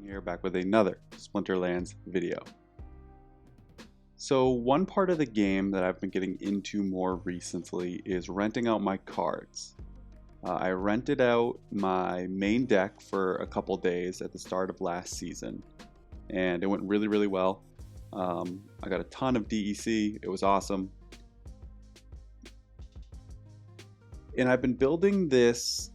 Here back with another Splinterlands video. So one part of the game that I've been getting into more recently is renting out my cards. I rented out my main deck for a couple days at the start of last season, and it went really well. I got a ton of DEC. It was awesome. And I've been building this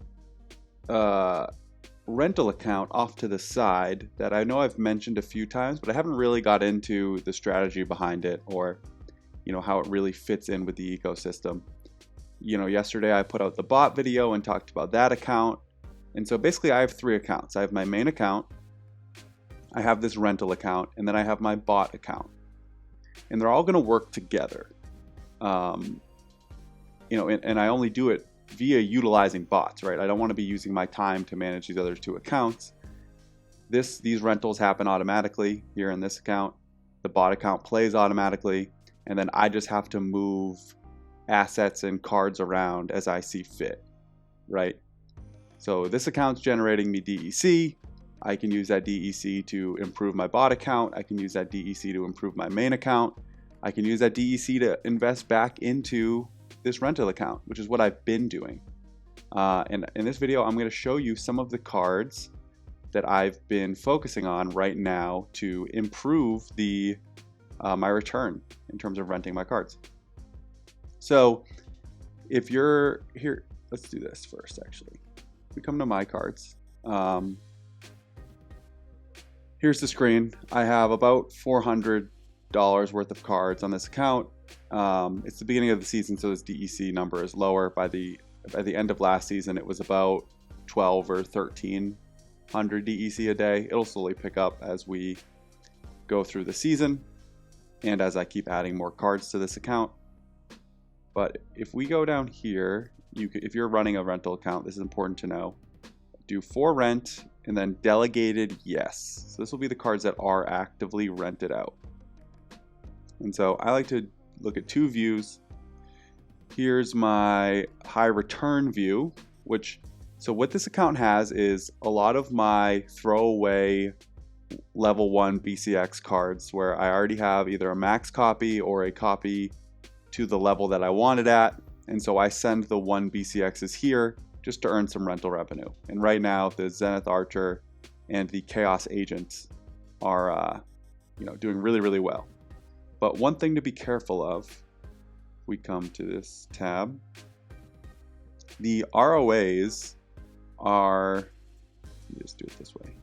rental account off to the side that I know I've mentioned a few times, but I haven't really got into the strategy behind it, or how it really fits in with the ecosystem. Yesterday I put out the bot video and talked about that account, and so basically I have three accounts. I have my main account, I have this rental account, and then I have my bot account, and they're all going to work together. And I only do it via utilizing bots, right? I don't want to be using my time to manage these other two accounts. These rentals happen automatically here in this account. The bot account plays automatically, and then I just have to move assets and cards around as I see fit, right? So this account's generating me DEC. I can use that DEC to improve my bot account. I can use that DEC to improve my main account. I can use that DEC to invest back into this rental account, which is what I've been doing. And in this video, I'm going to show you some of the cards that I've been focusing on right now to improve my return in terms of renting my cards. So if you're here, let's do this first actually. We come to my cards. Here's the screen. I have about $400 worth of cards on this account. It's the beginning of the season, so this DEC number is lower. By the end of last season, it was about 12 or 1300 DEC a day. It'll slowly pick up as we go through the season and as I keep adding more cards to this account. But if we go down here, if you're running a rental account, this is important to know. Do for rent and then delegated yes. So this will be the cards that are actively rented out. And so I like to look at two views. Here's my high return view, so what this account has is a lot of my throwaway level 1 BCX cards where I already have either a max copy or a copy to the level that I want it at, and so I send the 1 BCXs here just to earn some rental revenue. And right now the Zenith Archer and the Chaos Agents are doing really well. But one thing to be careful of, we come to this tab, the ROAs are, let me just do it this way.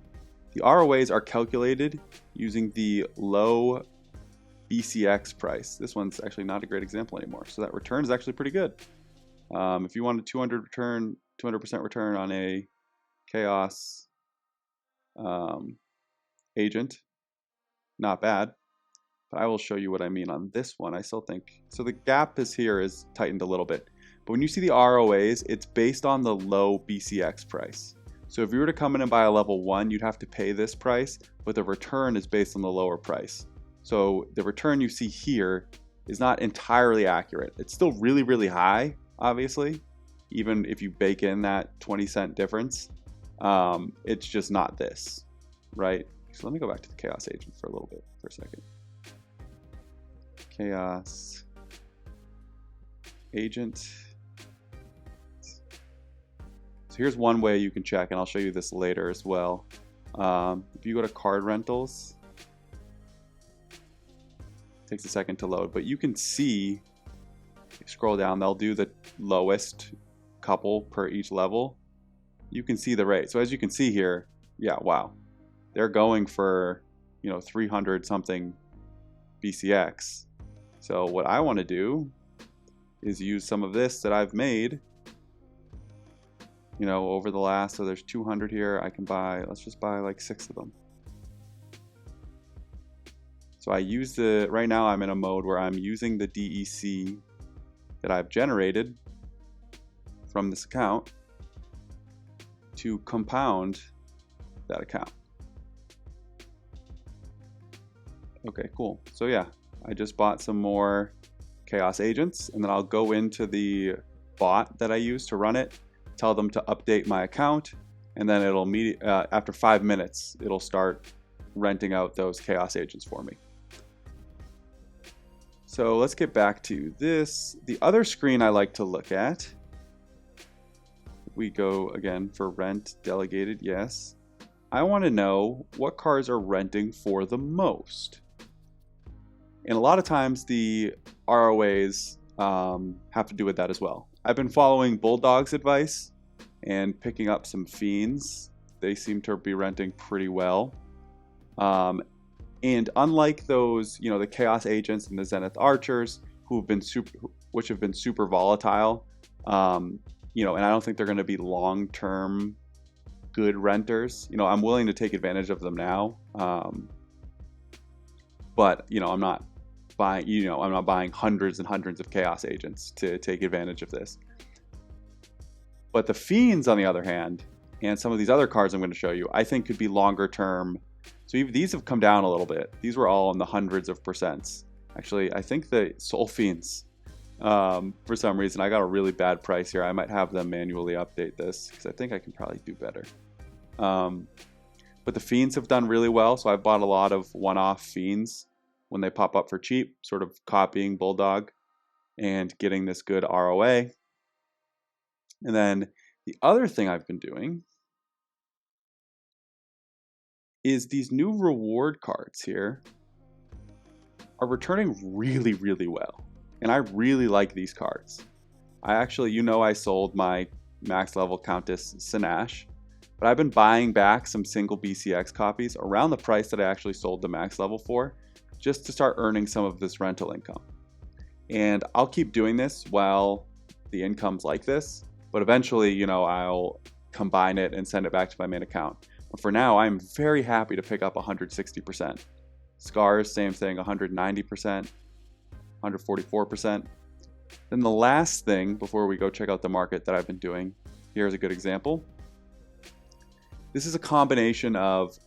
The ROAs are calculated using the low BCX price. This one's actually not a great example anymore, so that return is actually pretty good. If you want a 200% return on a Chaos Agent, not bad. But I will show you what I mean on this one. I still think, so the gap is tightened a little bit. But when you see the ROAs, it's based on the low BCX price. So if you were to come in and buy a level 1, you'd have to pay this price, but the return is based on the lower price. So the return you see here is not entirely accurate. It's still really high, obviously, even if you bake in that 20-cent difference. It's just not this, right? So let me go back to the Chaos Agent for a second. Chaos Agent. So here's one way you can check, and I'll show you this later as well. If you go to card rentals, it takes a second to load, but you can see, scroll down, they'll do the lowest couple per each level. You can see the rate. So as you can see here, yeah, wow, they're going for 300 something BCX. So what I want to do is use some of this that I've made, over the last, so there's 200 here. I can buy, let's just buy like 6 of them. So right now I'm in a mode where I'm using the DEC that I've generated from this account to compound that account. Okay, cool. So yeah, I just bought some more Chaos Agents, and then I'll go into the bot that I use to run it, tell them to update my account, and then it'll after 5 minutes, it'll start renting out those chaos agents for me. So let's get back to this. The other screen I like to look at, we go again for rent delegated, yes. I want to know what cars are renting for the most. And a lot of times the ROAs have to do with that as well. I've been following Bulldog's advice and picking up some Fiends. They seem to be renting pretty well. And unlike those, the Chaos Agents and the Zenith Archers, which have been super volatile, and I don't think they're going to be long-term good renters. I'm willing to take advantage of them now, but I'm not buying hundreds and hundreds of Chaos Agents to take advantage of this. But the Fiends, on the other hand, and some of these other cards I'm going to show you, I think could be longer term. So these have come down a little bit. These were all in the hundreds of percents. Actually, I think the Soul Fiends, for some reason, I got a really bad price here. I might have them manually update this because I think I can probably do better. But the Fiends have done really well. So I've bought a lot of one-off Fiends when they pop up for cheap, sort of copying Bulldog and getting this good ROA. And then the other thing I've been doing is these new reward cards here are returning really, really well. And I really like these cards. I actually, I sold my max level Countess Sinash, but I've been buying back some single BCX copies around the price that I actually sold the max level for, just to start earning some of this rental income. And I'll keep doing this while the income's like this, but eventually, I'll combine it and send it back to my main account. But for now, I'm very happy to pick up 160%. Scars, same thing, 190%, 144%. Then the last thing, before we go check out the market that I've been doing, here's a good example. This is a combination of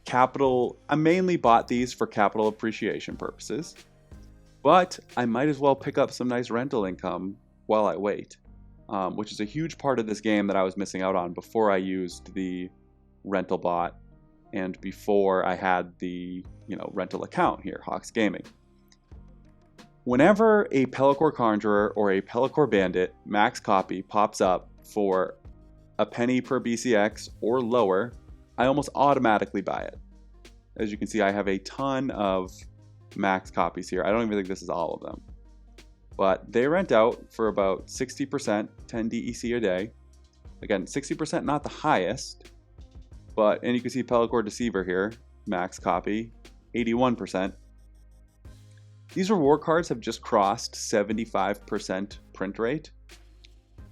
capital. I mainly bought these for capital appreciation purposes, but I might as well pick up some nice rental income while I wait, which is a huge part of this game that I was missing out on before I used the rental bot and before I had the rental account here, Hawks Gaming. Whenever a Pelacor Conjurer or a Pelacor Bandit max copy pops up for a penny per BCX or lower, I almost automatically buy it. As you can see, I have a ton of max copies here. I don't even think this is all of them, but they rent out for about 60%, 10 DEC a day. Again, 60% not the highest, and you can see Pelacor Deceiver here, max copy, 81%. These reward cards have just crossed 75% print rate,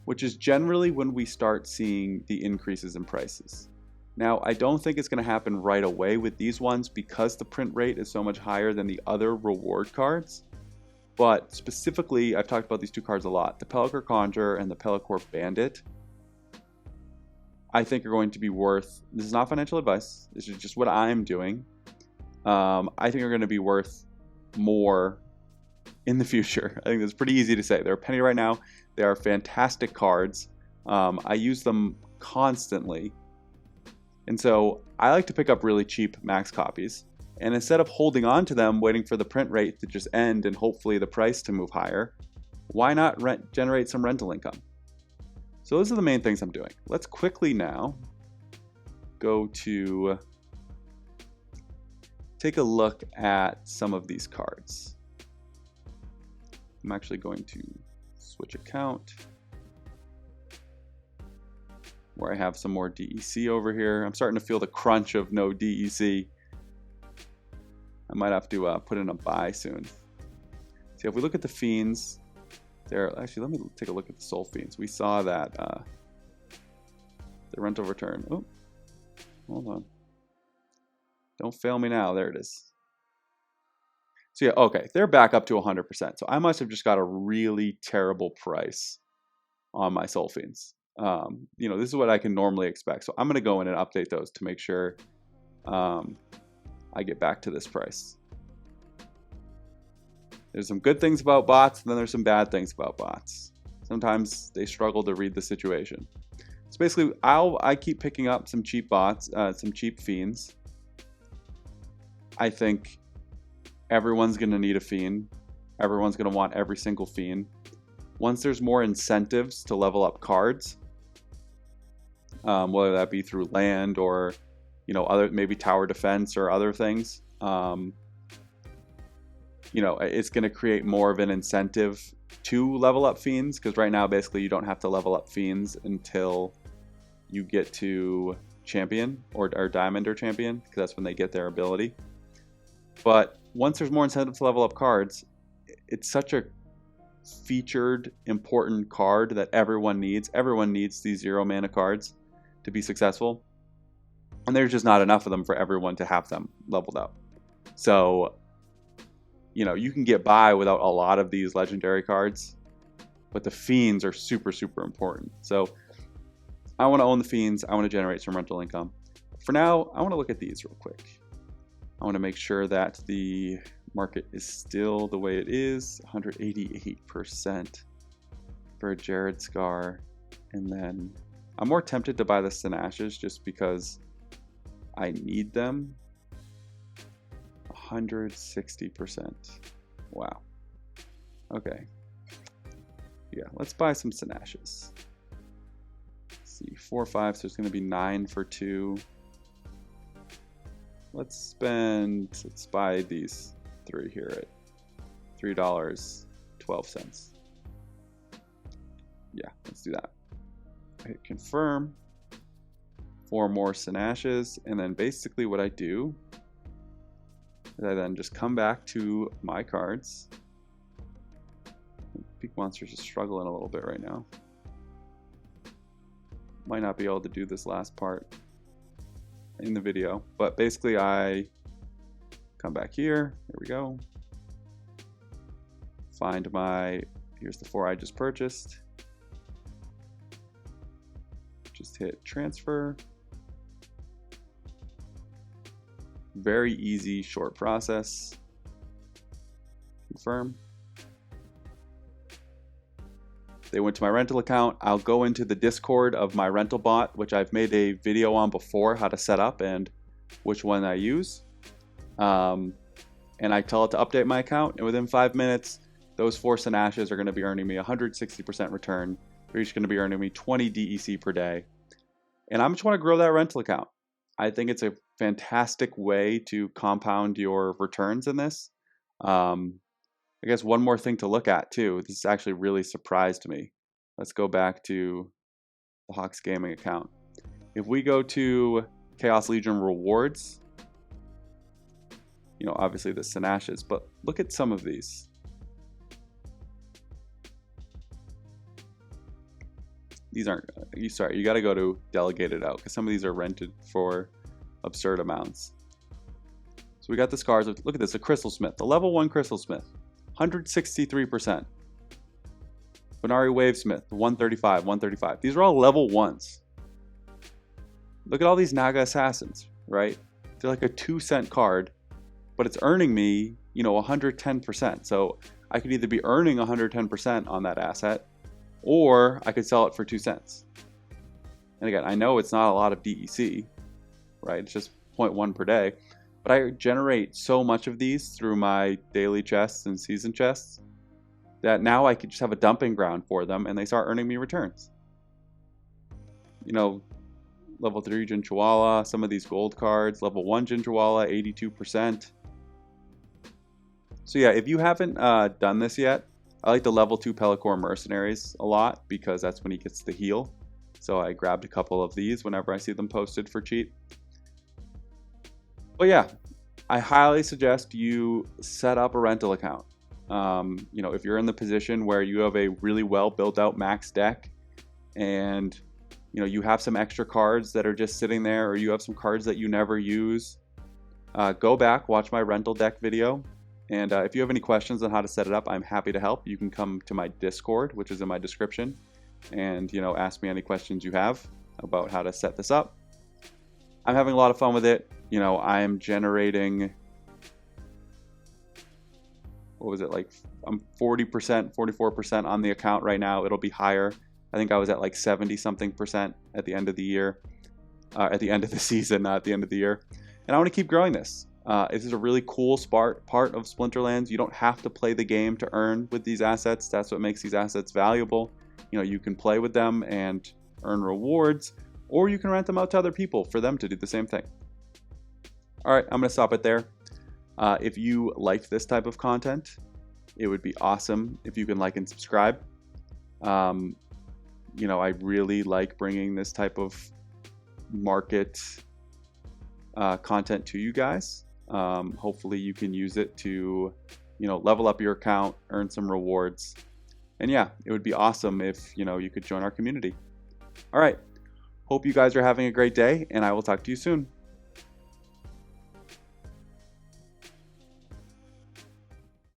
which is generally when we start seeing the increases in prices. Now, I don't think it's going to happen right away with these ones because the print rate is so much higher than the other reward cards. But specifically, I've talked about these two cards a lot. The Pelacor Conjurer and the Pelacor Bandit, I think are going to be worth, this is not financial advice, this is just what I'm doing. I think are going to be worth more in the future. I think that's pretty easy to say. They're a penny right now. They are fantastic cards. I use them constantly. And so I like to pick up really cheap max copies. And instead of holding on to them, waiting for the print rate to just end and hopefully the price to move higher, why not generate some rental income? So those are the main things I'm doing. Let's quickly now go to take a look at some of these cards. I'm actually going to switch account where I have some more DEC over here. I'm starting to feel the crunch of no DEC. I might have to put in a buy soon. See, if we look at the Fiends, actually, let me take a look at the Soul Fiends. We saw that the rental return. Oh, hold on. Don't fail me now. There it is. So yeah, okay, they're back up to 100%. So I must have just got a really terrible price on my Soul Fiends. This is what I can normally expect. So I'm going to go in and update those to make sure I get back to this price. There's some good things about bots, and then there's some bad things about bots. Sometimes they struggle to read the situation. So basically, I keep picking up some cheap bots, some cheap fiends. I think everyone's going to need a fiend. Everyone's going to want every single fiend. Once there's more incentives to level up cards, whether that be through land or, you know, other, maybe tower defense or other things, you know, it's going to create more of an incentive to level up fiends, because right now basically you don't have to level up fiends until you get to champion or diamond or champion, because that's when they get their ability. But once there's more incentive to level up cards, it's such a featured important card that everyone needs. Everyone needs these 0 mana cards to be successful, and there's just not enough of them for everyone to have them leveled up. So, you know, you can get by without a lot of these legendary cards, but the fiends are super, super important. So I want to own the fiends. I want to generate some rental income. For now, I want to look at these real quick. I want to make sure that the market is still the way it is, 188% for a Jared Scar. And then I'm more tempted to buy the Sinashes just because I need them. 160%. Wow. Okay. Yeah, let's buy some Sinashes. Let's see, 4, 5, so it's going to be 9 for 2. Let's buy these 3 here at $3.12. Yeah, let's do that. Hit confirm. 4 more Sinashes, and then basically what I do is I then just come back to my cards. Peak Monster's just struggling a little bit right now. Might not be able to do this last part in the video, but basically I come back here. Here we go. Find my, here's the 4 I just purchased. Just hit transfer. Very easy, short process. Confirm. They went to my rental account. I'll go into the Discord of my rental bot, which I've made a video on before, how to set up and which one I use. And I tell it to update my account, and within 5 minutes, those 4 Sinashes are going to be earning me 160% return. They're each going to be earning me 20 DEC per day. And I just want to grow that rental account. I think it's a fantastic way to compound your returns in this. I guess one more thing to look at too. This actually really surprised me. Let's go back to the Hawks Gaming account. If we go to Chaos Legion rewards, you know, obviously the Sinashes, but look at some of these. These aren't, sorry, you got to go to delegated out because some of these are rented for absurd amounts. So we got the scars. Look at this, a Crystal Smith, the level 1 Crystal Smith, 163%. Benari Wavesmith, 135, 135. These are all level 1s. Look at all these Naga Assassins, right? They're like a 2-cent card, but it's earning me, you know, 110%. So I could either be earning 110% on that asset, or I could sell it for 2 cents. And again, I know it's not a lot of DEC, right? It's just 0.1 per day, but I generate so much of these through my daily chests and season chests that now I could just have a dumping ground for them and they start earning me returns. You know, level 3 Jinchawala, some of these gold cards, level 1 Jinchawala, 82%. So yeah, if you haven't done this yet, I like the level 2 Pelacor Mercenaries a lot because that's when he gets the heal. So I grabbed a couple of these whenever I see them posted for cheap. But yeah, I highly suggest you set up a rental account. You know, if you're in the position where you have a really well built out max deck and you know you have some extra cards that are just sitting there, or you have some cards that you never use, go back, watch my rental deck video. And if you have any questions on how to set it up, I'm happy to help. You can come to my Discord, which is in my description, and you know, ask me any questions you have about how to set this up. I'm having a lot of fun with it. You know, I'm generating, what was it, like I'm 40%, 44% on the account right now. It'll be higher I think I was at like 70 something percent at the end of the year, at the end of the season, not at the end of the year. And I want to keep growing this. This is a really cool part of Splinterlands. You don't have to play the game to earn with these assets. That's what makes these assets valuable. You know, you can play with them and earn rewards, or you can rent them out to other people for them to do the same thing. All right, I'm going to stop it there. If you liked this type of content, it would be awesome if you can like and subscribe. You know, I really like bringing this type of market content to you guys. Hopefully you can use it to, you know, level up your account, earn some rewards. And yeah, it would be awesome if, you know, you could join our community. All right. Hope you guys are having a great day, and I will talk to you soon.